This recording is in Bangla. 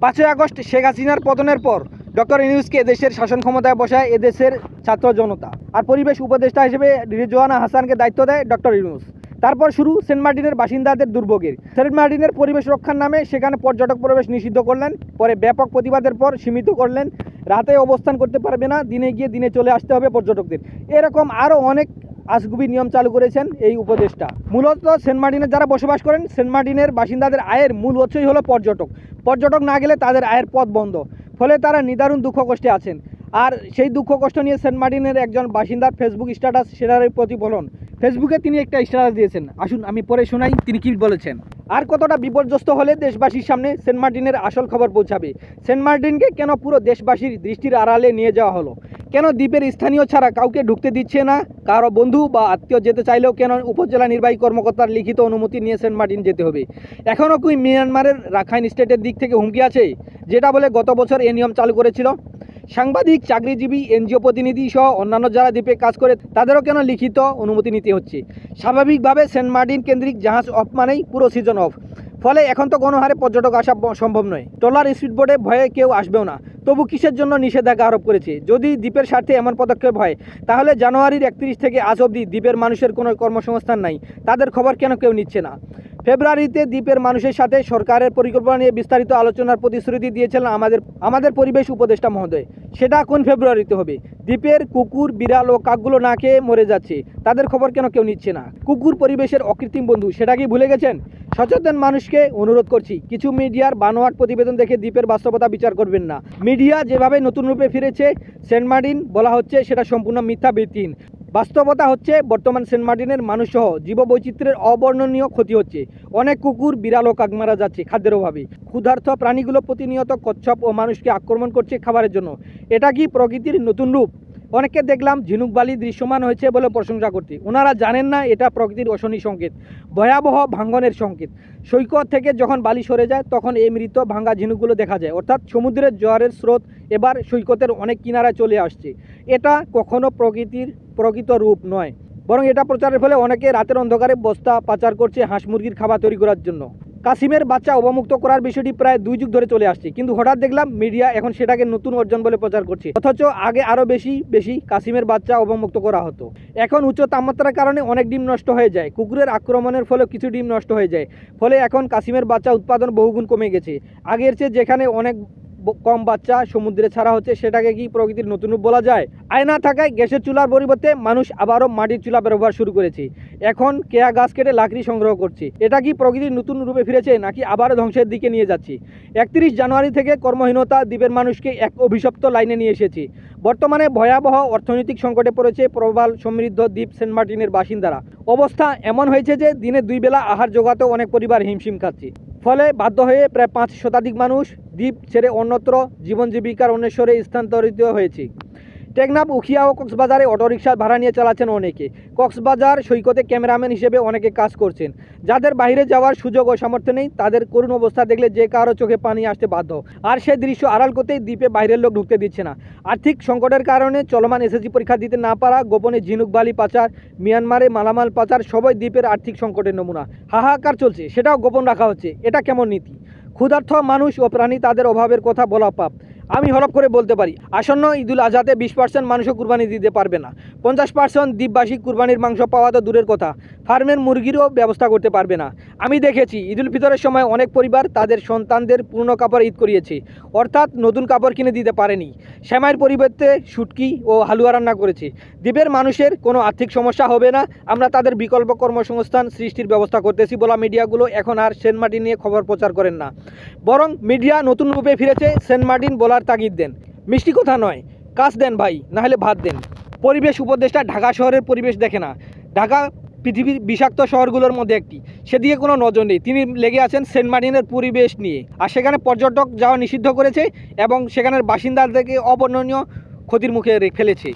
5ই আগস্ট শেখ হাসিনার পতনের পর ডক্টর ইউনূসকে এদেশের শাসন ক্ষমতায় বসায় এদেশের ছাত্র জনতা, আর পরিবেশ উপদেষ্টা হিসেবে রিজওয়ানা হাসানকে দায়িত্ব দেয় ডক্টর ইউনূস। তারপর শুরু সেন্ট মার্টিনের বাসিন্দাদের দুর্ভোগের। সেন্ট মার্টিনের পরিবেশ রক্ষার নামে সেখানে পর্যটক প্রবেশ নিষিদ্ধ করলেন, পরে ব্যাপক প্রতিবাদের পর সীমিত করলেন, রাতে অবস্থান করতে পারবে না, দিনে গিয়ে দিনে চলে আসতে হবে পর্যটকদের। এরকম আরও অনেক আজগুবি নিয়ম চালু করেছেন এই উপদেষ্টা। মূলত সেন্ট মার্টিনে যারা বসবাস করেন, সেন্ট মার্টিনের বাসিন্দাদের আয়ের মূল উৎসই হলো পর্যটক না গেলে তাদের আয়ের পথ বন্ধ, ফলে তারা নিদারুণ দুঃখ কষ্টে আছেন। আর সেই দুঃখ কষ্ট নিয়ে সেন্ট মার্টিনের একজন বাসিন্দার ফেসবুক স্ট্যাটাস, সেটার প্রতিফলন। ফেসবুকে তিনি একটা স্ট্যাটাস দিয়েছেন, আসুন আমি পরে শোনাই তিনি কি বলেছেন। আর কতটা বিপর্যস্ত হলে দেশবাসীর সামনে সেন্ট মার্টিনের আসল খবর পৌঁছাবে? সেন্ট মার্টিনকে কেন পুরো দেশবাসীর দৃষ্টির আড়ালে নিয়ে যাওয়া হলো? কেন দ্বীপের স্থানীয় ছাড়া কাউকে ঢুকতে দিচ্ছে না? কারো বন্ধু বা আত্মীয় যেতে চাইলেও কেন উপজেলা নির্বাহী কর্মকর্তার লিখিত অনুমতি নিয়ে সেন্ট মার্টিন যেতে হবে? এখনও কি মিয়ানমারের রাখাইন স্টেটের দিক থেকে হুমকি আছে, যেটা বলে গত বছর এই নিয়ম চালু করেছিল? সাংবাদিক, চাকরিজীবী, এনজিও প্রতিনিধি সহ অন্যান্য যারা দ্বীপে কাজ করে তাদেরও কেন লিখিত অনুমতি নিতে হচ্ছে? স্বাভাবিকভাবে সেন্ট মার্টিন কেন্দ্রিক জাহাজ অফ মানেই পুরো সিজন অফ, ফলে এখন তো কোনো হারে পর্যটক আসা সম্ভব নয়। ট্রলার স্পিডবোটে ভয়ে কেউ আসবেও না, তবু কিসের জন্য নিষেধাজ্ঞা আরোপ করেছে? যদি দ্বীপের স্বার্থে এমন পদক্ষেপ হয়, তাহলে জানুয়ারির 31 থেকে আজ অবধি দ্বীপের মানুষের কোনো কর্মসংস্থান নাই, তাদের খবর কেন কেউ নিচ্ছে না? ফেব্রুয়ারিতে দ্বীপের মানুষের সাথে সরকারের পরিকল্পনা নিয়ে বিস্তারিত আলোচনার প্রতিশ্রুতি দিয়েছিলেন আমাদের পরিবেশ উপদেষ্টা মহোদয়। সেটা কোন ফেব্রুয়ারিতে হবে? দ্বীপের কুকুর, বিড়াল ও কাকগুলো না খেয়ে মরে যাচ্ছে, তাদের খবর কেন কেউ নিচ্ছে না? কুকুর পরিবেশের অকৃত্রিম বন্ধু, সেটা কি ভুলে গেছেন? সচেতন মানুষকে অনুরোধ করছি, কিছু মিডিয়ার বানোয়াট প্রতিবেদন দেখে দ্বীপের বাস্তবতা বিচার করবেন না। মিডিয়া যেভাবে নতুন রূপে ফিরেছে সেন্ট মার্টিন বলা হচ্ছে, সেটা সম্পূর্ণ মিথ্যা, ভিত্তিহীন। বাস্তবতা হচ্ছে বর্তমান সেন্ট মার্টিনের মানুষসহ জীববৈচিত্র্যের অবর্ণনীয় ক্ষতি হচ্ছে। অনেক কুকুর, বিড়াল ও কাক মারা যাচ্ছে খাদ্যের অভাবে। ক্ষুধার্ত প্রাণীগুলো প্রতিনিয়ত কচ্ছপ ও মানুষকে আক্রমণ করছে খাবারের জন্য। এটা কি প্রকৃতির নতুন রূপ? অনেককে দেখলাম ঝিনুক বালি দৃশ্যমান হয়েছে বলে প্রশংসা করতে। ওনারা জানেন না এটা প্রকৃতির অশনি সংকেত, ভয়াবহ ভাঙ্গনের সংকেত। সৈকত থেকে যখন বালি সরে যায় তখন এই মৃত ভাঙ্গা ঝিনুকগুলো দেখা যায়, অর্থাৎ সমুদ্রের জোয়ারের স্রোত এবার সৈকতের অনেক কিনারায় চলে আসছে। এটা কখনো প্রকৃতির প্রকৃত রূপ নয়, বরং এটা প্রচারের ফলে অনেকে রাতের অন্ধকারে বস্তা পাচার করছে হাঁস মুরগির খাবার তৈরি করার জন্য। কাসিমের বাচ্চা অবমুক্ত করার বিষয়টি প্রায় 2 যুগ ধরে চলে আসছে, কিন্তু হঠাৎ দেখলাম মিডিয়া এখন সেটাকে নতুন অর্জন বলে প্রচার করছে, অথচ আগে আরও বেশি কাসিমের বাচ্চা অবমুক্ত করা হতো। এখন উচ্চ তাপমাত্রার কারণে অনেক ডিম নষ্ট হয়ে যায়, কুকুরের আক্রমণের ফলে কিছু ডিম নষ্ট হয়ে যায়, ফলে এখন কাসিমের বাচ্চা উৎপাদন বহুগুণ কমে গেছে। আগের চেয়ে যেখানে অনেক কম বাচ্চা সমুদ্রে ছাড়া হচ্ছে, সেটাকে কি প্রকৃতির নতুন রূপ বলা যায়? আয় না থাকায় গ্যাসের চুলার পরিবর্তে মানুষ আবারও মাটির চুলা ব্যবহার শুরু করেছে। এখন কেয়া গাছ কেটে লাকড়ি সংগ্রহ করছে। এটা কি প্রকৃতির নতুন রূপে ফিরেছে, নাকি আবারও ধ্বংসের দিকে নিয়ে যাচ্ছে? 31 জানুয়ারি থেকে কর্মহীনতা দ্বীপের মানুষকে এক অভিশপ্ত লাইনে নিয়ে এসেছে। বর্তমানে ভয়াবহ অর্থনৈতিক সংকটে পড়েছে প্রবাল সমৃদ্ধ দ্বীপ সেন্ট মার্টিনের বাসিন্দারা। অবস্থা এমন হয়েছে যে দিনে 2 বেলা আহার জোগাতেও অনেক পরিবার হিমশিম খাচ্ছে। ফলে বাধ্য হয়ে প্রায় 5 শতাধিক মানুষ দ্বীপ ছেড়ে অন্যত্র জীবন জীবিকার অন্বেষণে স্থানান্তরিত হয়েছে। টেকনাফ, উখিয়া ও কক্সবাজারে অটোরিকশা ভাড়া নিয়ে চালাচ্ছেন অনেকে। কক্সবাজার সৈকতে ক্যামেরাম্যান হিসেবে অনেকে কাজ করছেন। যাদের বাইরে যাওয়ার সুযোগ ও সামর্থ্য নেই, তাদের করুণ অবস্থা দেখলে যে কারো চোখে পানি আসতে বাধ্য। আর সেই দৃশ্য আড়াল করতেই দ্বীপে বাইরের লোক ঢুকতে দিচ্ছে না। আর্থিক সংকটের কারণে চলমান এসএসসি পরীক্ষা দিতে না পারা, গোপনে ঝিনুক বালি পাচার, মিয়ানমারে মালামাল পাচার, সবই দ্বীপের আর্থিক সংকটের নমুনা। হাহাকার চলছে, সেটাও গোপন রাখা হচ্ছে। এটা কেমন নীতি? ক্ষুধার্ত মানুষ ও প্রাণী, তাদের অভাবের কথা বলা পাপ। আমি হলফ করে বলতে পারি, আসন্ন ঈদুল আজহাতে 20% মানুষও কুরবানি দিতে পারবে না। 50% দ্বীপবাসী কুরবানির মাংস পাওয়া তো দূরের কথা, ফার্মের মুরগিরও ব্যবস্থা করতে পারবে না। আমি দেখেছি ঈদুল ফিতরের সময় অনেক পরিবার তাদের সন্তানদের পুরনো কাপড় ঈদ করিয়েছে, অর্থাৎ নতুন কাপড় কিনে দিতে পারেনি। সেমাইয়ের পরিবর্তে শুটকি ও হালুয়া রান্না করেছে। দ্বীপের মানুষের কোনো আর্থিক সমস্যা হবে না, আমরা তাদের বিকল্প কর্মসংস্থান সৃষ্টির ব্যবস্থা করতেছি বলা মিডিয়াগুলো এখন আর সেন্ট মার্টিন নিয়ে খবর প্রচার করেন না, বরং মিডিয়া নতুন রূপে ফিরেছে সেন্ট মার্টিন বলার তাগিদ দেন। মিষ্টি কথা নয়, কাজ দেন ভাই, না হলে ভাত দেন। পরিবেশ উপদেষ্টা ঢাকা শহরের পরিবেশ দেখে না। ঢাকা পৃথিবীর বিষাক্ত শহরগুলোর মধ্যে একটি, সেদিকে কোনো নজর নেই। তিনি লেগে আছেন সেন্ট মার্টিনের পরিবেশ নিয়ে, আর সেখানে পর্যটক যাওয়া নিষিদ্ধ করেছে এবং সেখানের বাসিন্দাদেরকে অবর্ণনীয় ক্ষতির মুখে ফেলেছে।